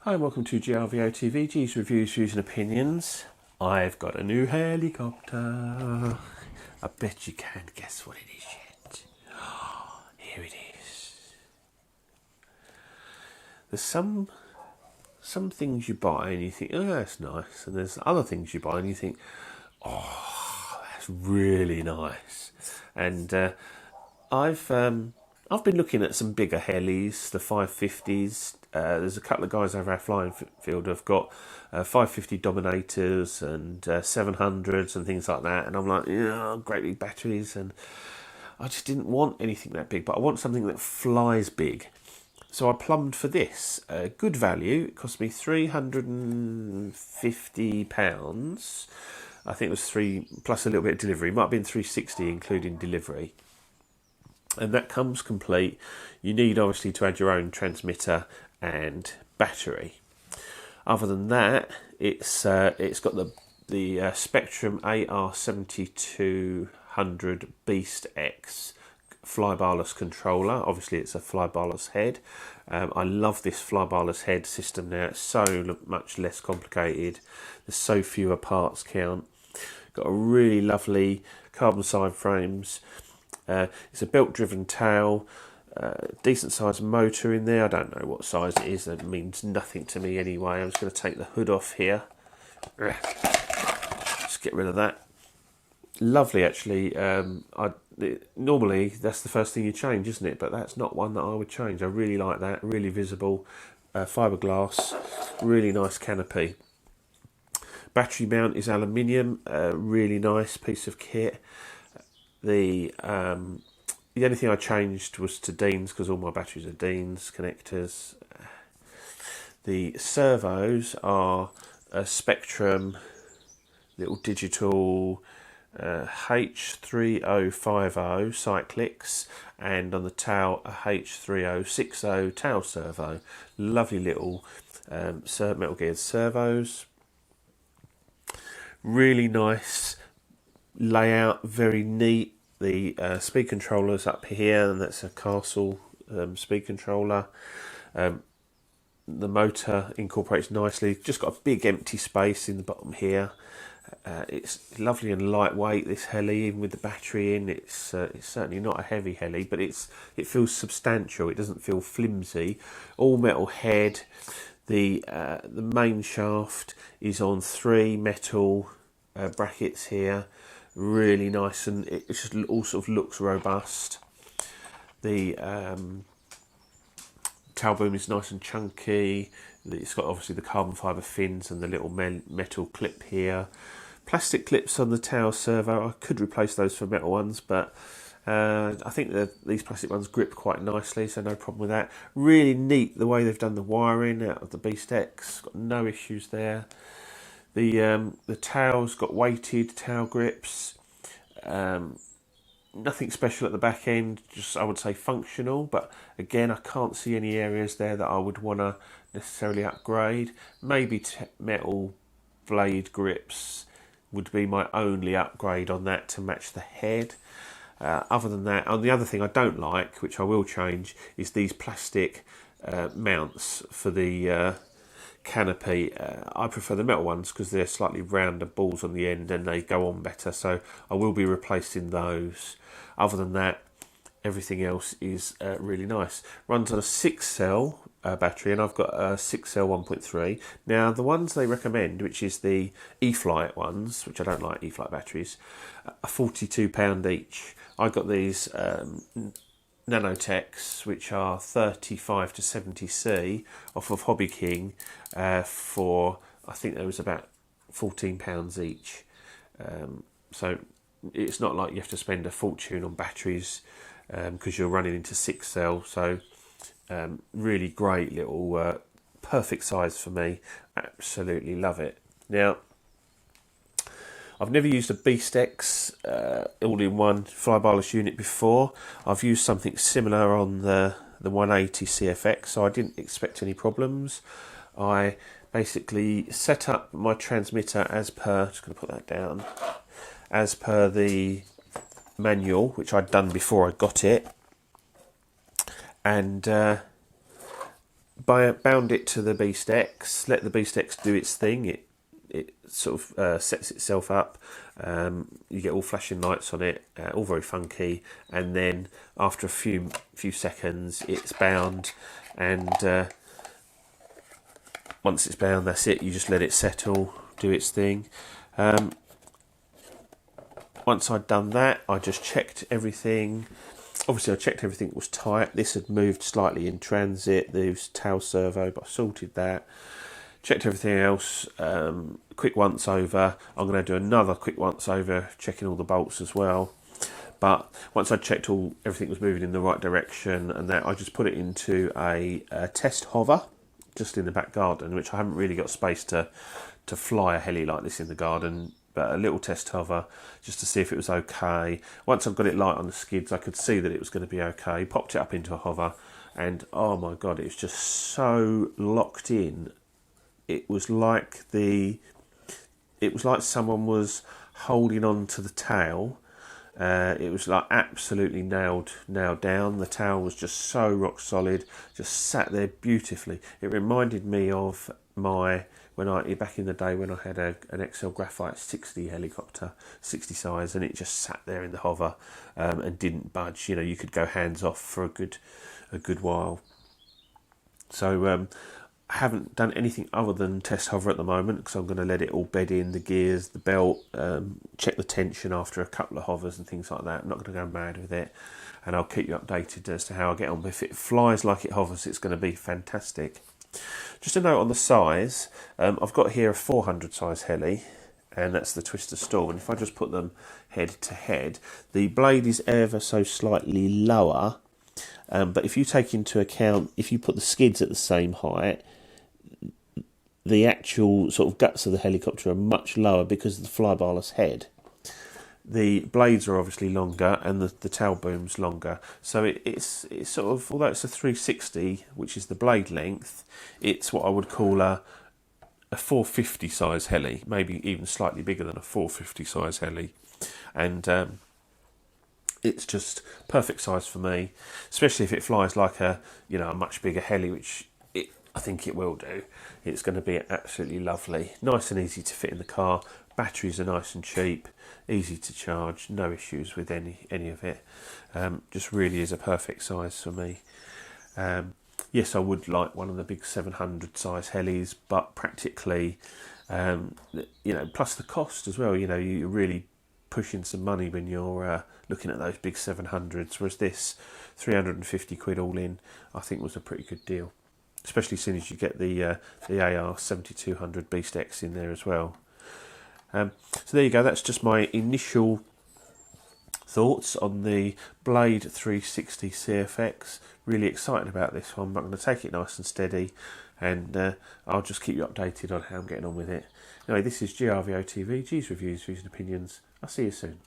Hi and welcome to GRVOTV, G's Reviews, Views and Opinions. I've got a new helicopter. I bet you can't guess what it is yet. Here it is. There's some things you buy and you think, oh, that's nice. And there's other things you buy and you think, oh, that's really nice. And I've been looking at some bigger helis, the 550s. There's a couple of guys over our flying field who've got 550 Dominators and 700s and things like that. And I'm like, yeah, great big batteries. And I just didn't want anything that big, but I want something that flies big. So I plumbed for this. Good value. It cost me £350. I think it was £3 plus a little bit of delivery. It might have been £360 including delivery. And that comes complete. You need obviously to add your own transmitter and battery. Other than that, it's got the Spectrum AR7200 Beast X flybarless controller. Obviously it's a flybarless head. I love this flybarless head system now. It's so much less complicated. There's so fewer parts count. Got a really lovely carbon side frames. It's a belt driven tail. Decent sized motor in there. I don't know what size it is. That means nothing to me anyway. I'm just going to take the hood off here. Just get rid of that. Lovely, actually. Normally that's the first thing you change, isn't it? But that's not one that I would change. I really like that. Really visible. Fiberglass. Really nice canopy. Battery mount is aluminium. Really nice piece of kit. The only thing I changed was to Dean's because all my batteries are Dean's connectors. The servos are a Spectrum little digital H3050 cyclics, and on the tail a H3060 tail servo. Lovely little metal geared servos. Really nice layout, very neat. The speed controller's up here, and that's a Castle speed controller. The motor incorporates nicely. Just got a big empty space in the bottom here. It's lovely and lightweight, this heli, even with the battery in. It's certainly not a heavy heli, but it feels substantial. It doesn't feel flimsy. All metal head. The main shaft is on 3 metal brackets here. Really nice, and it just all sort of looks robust. The tail boom is nice and chunky. It's got obviously the carbon fibre fins and the little metal clip here. Plastic clips on the tail servo. I could replace those for metal ones, but I think that these plastic ones grip quite nicely, so no problem with that. Really neat the way they've done the wiring out of the Beast X. Got no issues there. The tail's got weighted tail grips. Nothing special at the back end, just I would say functional, but again I can't see any areas there that I would want to necessarily upgrade. Maybe metal blade grips would be my only upgrade on that to match the head. Other than that, and the other thing I don't like, which I will change, is these plastic mounts for the canopy. I prefer the metal ones because they're slightly rounder balls on the end and they go on better, so I will be replacing those. Other than that, everything else is really nice. Runs on a 6-cell battery, and I've got a 6-cell 1.3. Now the ones they recommend, which is the E-Flight ones, which I don't like E-Flight batteries, are £42 each. I got these Nanotechs, which are 35 to 70C off of Hobby King for, I think there was about £14 each. So it's not like you have to spend a fortune on batteries because you're running into 6-cell. So really great little perfect size for me. Absolutely love it. Now, I've never used a Beast X all-in-one flybarless unit before. I've used something similar on the 180 CFX, so I didn't expect any problems. I basically set up my transmitter as per, just going to put that down, as per the manual, which I'd done before I got it. And bound it to the Beast X, let the Beast X do its thing. It sort of sets itself up. You get all flashing lights on it, all very funky, and then after a few seconds, it's bound, and once it's bound, that's it. You just let it settle, do its thing. Once I'd done that, I just checked everything. Obviously, I checked everything was tight. This had moved slightly in transit. There was tail servo, but I sorted that. Checked everything else. Quick once over. I'm going to do another quick once over, checking all the bolts as well. But once I checked everything was moving in the right direction, and that, I just put it into a test hover just in the back garden, which I haven't really got space to fly a heli like this in the garden. But a little test hover just to see if it was okay. Once I've got it light on the skids, I could see that it was going to be okay. Popped it up into a hover, and oh my god, it was just so locked in. It was like someone was holding on to the tail. It was like absolutely nailed down. The tail was just so rock solid, just sat there beautifully. It reminded me of back in the day when I had an XL Graphite 60 helicopter, 60 size, and it just sat there in the hover and didn't budge. You could go hands off for a good while. So I haven't done anything other than test hover at the moment, because I'm going to let it all bed in, the gears, the belt, check the tension after a couple of hovers and things like that. I'm not going to go mad with it, and I'll keep you updated as to how I get on. But if it flies like it hovers, it's going to be fantastic. Just a note on the size, I've got here a 400 size heli, and that's the Twister Storm. And if I just put them head to head, the blade is ever so slightly lower, but if you take into account, if you put the skids at the same height, the actual sort of guts of the helicopter are much lower because of the flybarless head. The blades are obviously longer, and the tail boom's longer. So it's sort of, although it's a 360, which is the blade length, it's what I would call a 450 size heli, maybe even slightly bigger than a 450 size heli. And it's just perfect size for me, especially if it flies like a much bigger heli, which I think it will do. It's going to be absolutely lovely, nice and easy to fit in the car. Batteries are nice and cheap, easy to charge, no issues with any of it. Just really is a perfect size for me. Yes, I would like one of the big 700 size helis, but practically, plus the cost as well. You're really pushing some money when you're looking at those big 700s, whereas this 350 quid all in, I think was a pretty good deal. Especially as soon as you get the AR 7200 Beast X in there as well. So there you go, that's just my initial thoughts on the Blade 360 CFX. Really excited about this one, but I'm going to take it nice and steady, and I'll just keep you updated on how I'm getting on with it. Anyway, this is GRVOTV, G's Reviews, Views and Opinions. I'll see you soon.